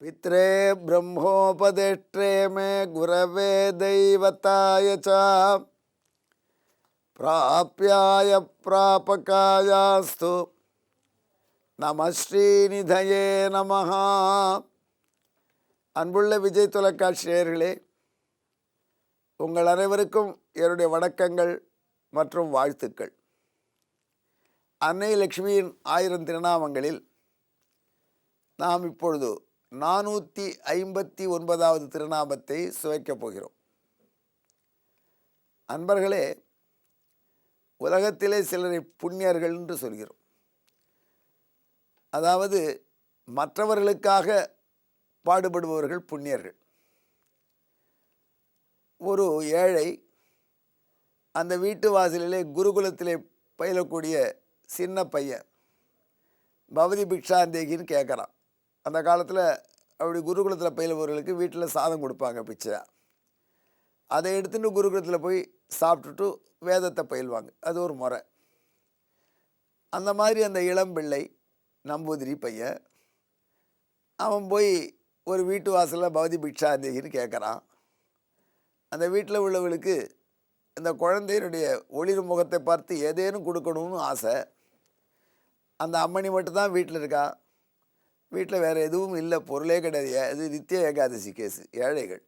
पित्रे ब्रह्मोपदेष्ट्रे मे गुरवे दैवताय च प्राप्याय प्रापकायास्तु நம ஸ்ரீநிதயே நமஹ. அன்புள்ள விஜய் தொலைக்காட்சி நேயர்களே, உங்கள் அனைவருக்கும் என்னுடைய வணக்கங்கள் மற்றும் வாழ்த்துக்கள். அன்னை லக்ஷ்மியின் 1000 திருநாமங்களில் நாம் இப்பொழுது 459வது திருநாமத்தை சுவைக்கப் போகிறோம். அன்பர்களே, உலகத்திலே சிலரை புண்ணியர்கள் என்று சொல்கிறோம். அதாவது மற்றவர்களுக்காக பாடுபடுபவர்கள் புண்ணியர்கள். ஒரு ஏழை அந்த வீட்டு வாசலிலே குருகுலத்திலே பயிலக்கூடிய சின்ன பையன் பவதி பிக்ஷாந்தேகின்னு கேட்குறான். அந்த காலத்தில் அப்படி குருகுலத்தில் பயிலுபவர்களுக்கு வீட்டில் சாதம் கொடுப்பாங்க பிச்சையா. அதை எடுத்துகிட்டு குருகுலத்தில் போய் சாப்பிட்டுட்டு வேதத்தை பயில்வாங்க. அது ஒரு முறை. அந்த மாதிரி அந்த இளம்பிள்ளை நம்பூதிரி பையன் அவன் போய் ஒரு வீட்டு வாசலில் பவதி பிக்ஷாந்தேகின்னு கேட்குறான். அந்த வீட்டில் உள்ளவர்களுக்கு இந்த குழந்தையினுடைய ஒளிர் முகத்தை பார்த்து ஏதேனும் கொடுக்கணும்னு ஆசை. அந்த அம்மணி மட்டும்தான் வீட்டில் இருக்கா. வீட்டில் வேறு எதுவும் இல்லை, பொருளே கிடையாது. இது நித்திய ஏகாதசி கேஸு, ஏழைகள்.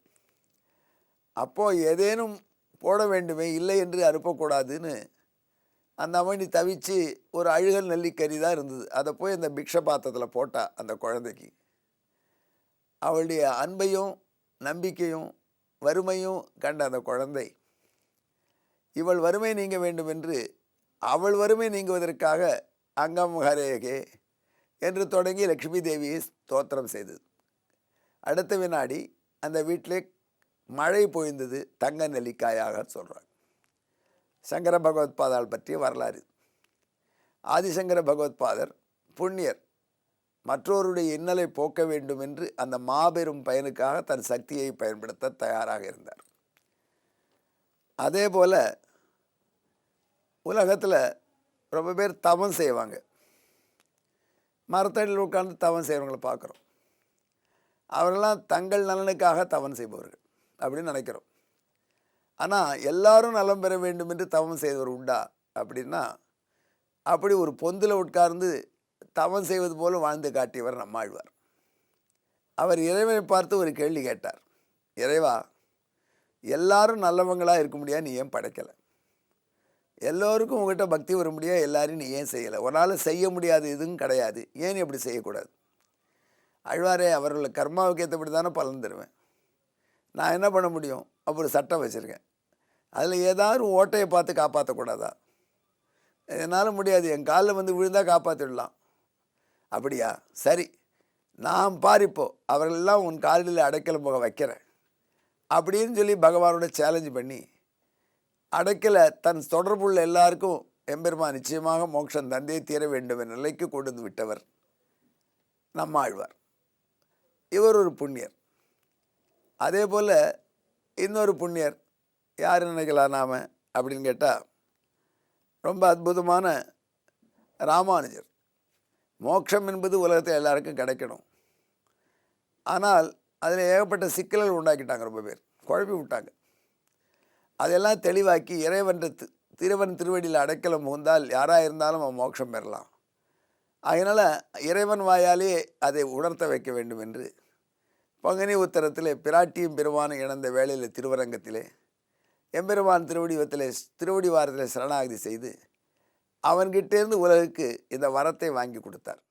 அப்போது ஏதேனும் போட வேண்டுமே, இல்லை என்று அனுப்பக்கூடாதுன்னு அந்த அம்மணி தவிச்சு ஒரு அழுகல் நெல்லிக்கறி தான் இருந்தது. அதை போய் அந்த பிக்ஷை பாத்திரத்தில் போட்டா அந்த குழந்தைக்கு. அவளுடைய அன்பையும் நம்பிக்கையும் வறுமையும் கண்ட அந்த குழந்தை, இவள் வறுமை நீங்க வேண்டும் என்று அவள் வறுமை நீங்குவதற்காக அங்கம் ஹரேகே என்று தொடங்கி லக்ஷ்மி தேவியை ஸ்தோத்திரம் செய்தது. அடுத்த வினாடி அந்த வீட்டிலே மழை பொழிந்தது, தங்க நெல்லிக்காயாக சொல்கிறாங்க. சங்கர பகவத்பாதால் பற்றிய வரலாறு. ஆதிசங்கர பகவத்பாதர் புண்ணியர், மற்றோருடைய இன்னலை போக்க வேண்டும் என்று அந்த மாபெரும் பயனுக்காக தன் சக்தியை பயன்படுத்த தயாராக இருந்தார். அதே போல் உலகத்தில் ரொம்ப பேர் தவம் செய்வாங்க. மரத்தடியில் உட்கார்ந்து தவம் செய்கிறவங்களை பார்க்குறோம். அவர்களெல்லாம் தங்கள் நலனுக்காக தவம் செய்பவர்கள் அப்படின்னு நினைக்கிறோம். ஆனால் எல்லாரும் நலம் பெற வேண்டும் என்று தவம் செய்தவர் உண்டா அப்படின்னா, அப்படி ஒரு பொந்தில் உட்கார்ந்து தவம் செய்வது போல வாழ்ந்து காட்டியவர் நம்மாழ்வார். அவர் இறைவனை பார்த்து ஒரு கேள்வி கேட்டார். இறைவா, எல்லாரும் நல்லவங்களாக இருக்க முடியாது, நீ ஏன் படைக்கலை? எல்லோருக்கும் உங்கள்கிட்ட பக்தி வர முடியாது, எல்லாரையும் நீ ஏன் செய்யலை? ஒரு நாள் செய்ய முடியாது எதுவும் கிடையாது, ஏன் எப்படி செய்யக்கூடாது? ஆழ்வாரே, அவர்கள் கர்மாவுக்கு ஏற்றபடி தானே பலன் தருவேன். நான் என்ன பண்ண முடியும்? அப்புறம் சட்டம் வச்சுருக்கேன், அதில் ஏதாவது ஓட்டையை பார்த்து காப்பாற்றக்கூடாதா? என்னால் முடியாது, என் காலில் வந்து விழுந்தால் காப்பாற்றிடலாம். அப்படியா? சரி, நான் பாரிப்போ அவர்களெல்லாம் உன் காலில் அடைக்கல போக வைக்கிறேன் அப்படின்னு சொல்லி பகவானோட சேலஞ்சு பண்ணி அடைக்கலை தன் தொடர்புள்ள எல்லாருக்கும் எம்பெருமான் நிச்சயமாக மோட்சம் தந்தே தீர வேண்டும் என்ற நிலைக்கு கொண்டு வந்து விட்டவர் நம்மாழ்வார். இவர் ஒரு புண்ணியர். அதே போல் இன்னொரு புண்ணியர் யார் நினைக்கலாம் நாம் அப்படின்னு கேட்டால், ரொம்ப அற்புதமான ராமானுஜர். மோட்சம் என்பது உலகத்தில் எல்லாருக்கும் கிடைக்கணும். ஆனால் அதில் ஏகப்பட்ட சிக்கல்கள் உண்டாக்கிட்டாங்க. ரொம்ப பேர் குழப்பி விட்டாங்க. அதெல்லாம் தெளிவாக்கி இறைவன் திருவடியில் அடைக்கலம் புகுந்தால் யாராக இருந்தாலும் அவன் மோட்சம் பெறலாம். அதனால் இறைவன் வாயாலே அதை உணர்த்த வைக்க வேண்டும் என்று பங்குனி உத்தரத்திலே பிராட்டியும் பெருமானும் இணைந்த வேளையில் திருவரங்கத்திலே எம்பெருமான் திருவடி வாரத்தில் சரணாகதி செய்து அவன்கிட்டேருந்து உலகுக்கு இந்த வரத்தை வாங்கி கொடுத்தார்.